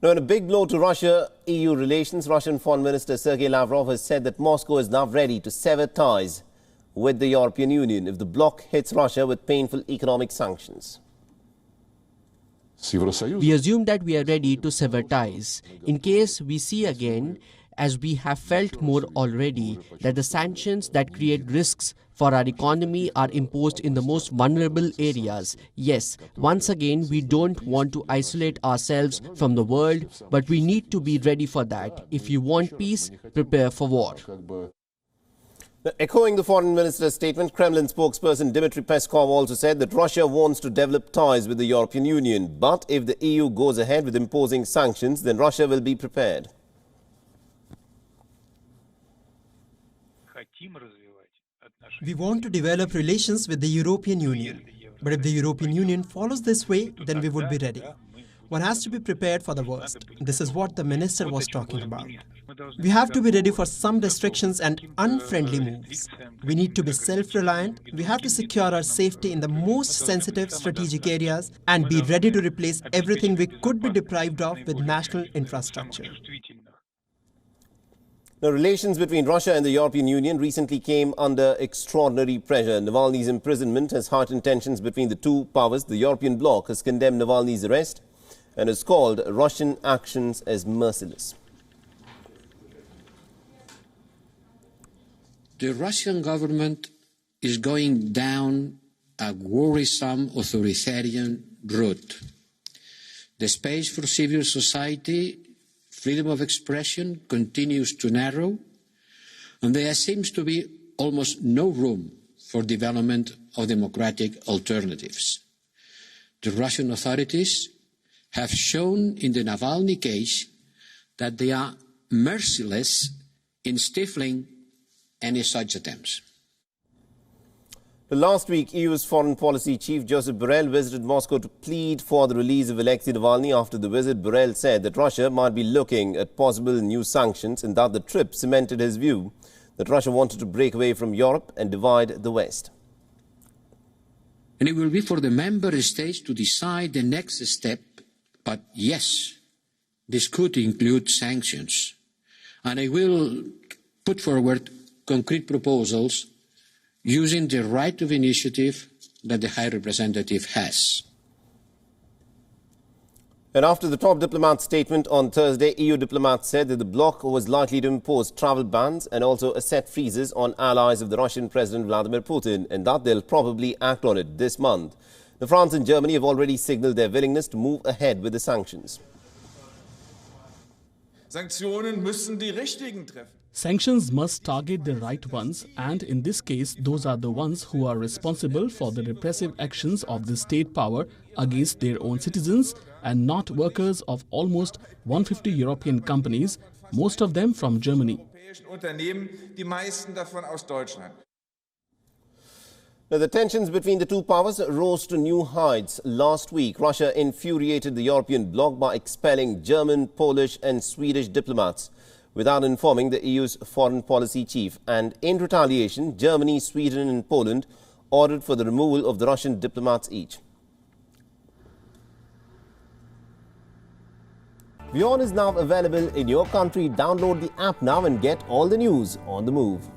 Now, in a big blow to Russia-EU relations, Russian Foreign Minister Sergei Lavrov has said that Moscow is now ready to sever ties with the European Union if the bloc hits Russia with painful economic sanctions. We assume that we are ready to sever ties in case we see again, as we have felt more already, that the sanctions that create risks for our economy are imposed in the most vulnerable areas. Yes, once again, we don't want to isolate ourselves from the world, but we need to be ready for that. If you want peace, prepare for war. Now, echoing the foreign minister's statement, Kremlin spokesperson Dmitry Peskov also said that Russia wants to develop ties with the European Union. But if the EU goes ahead with imposing sanctions, then Russia will be prepared. We want to develop relations with the European Union. But if the European Union follows this way, then we would be ready. One has to be prepared for the worst. This is what the minister was talking about. We have to be ready for some restrictions and unfriendly moves. We need to be self-reliant. We have to secure our safety in the most sensitive strategic areas and be ready to replace everything we could be deprived of with national infrastructure. Now, relations between Russia and the European Union recently came under extraordinary pressure. Navalny's imprisonment has heightened tensions between the two powers. The European bloc has condemned Navalny's arrest and has called Russian actions as merciless. The Russian government is going down a worrisome authoritarian route. The space for civil society, freedom of expression continues to narrow, and there seems to be almost no room for development of democratic alternatives. The Russian authorities have shown in the Navalny case that they are merciless in stifling any such attempts. Last week, EU's foreign policy chief Josep Borrell visited Moscow to plead for the release of Alexei Navalny. After the visit, Borrell said that Russia might be looking at possible new sanctions and that the trip cemented his view that Russia wanted to break away from Europe and divide the West. And it will be for the member states to decide the next step, but yes, this could include sanctions. And I will put forward concrete proposals using the right of initiative that the High Representative has. And after the top diplomat's statement on Thursday, EU diplomats said that the bloc was likely to impose travel bans and also asset freezes on allies of the Russian President Vladimir Putin, and that they'll probably act on it this month. Now, France and Germany have already signaled their willingness to move ahead with the sanctions. Sanctions must target the right ones, and in this case, those are the ones who are responsible for the repressive actions of the state power against their own citizens and not workers of almost 150 European companies, most of them from Germany. Now, the tensions between the two powers rose to new heights last week. Russia infuriated the European bloc by expelling German, Polish and Swedish diplomats without informing the EU's foreign policy chief. And in retaliation, Germany, Sweden and Poland ordered for the removal of the Russian diplomats each. WION is now available in your country. Download the app now and get all the news on the move.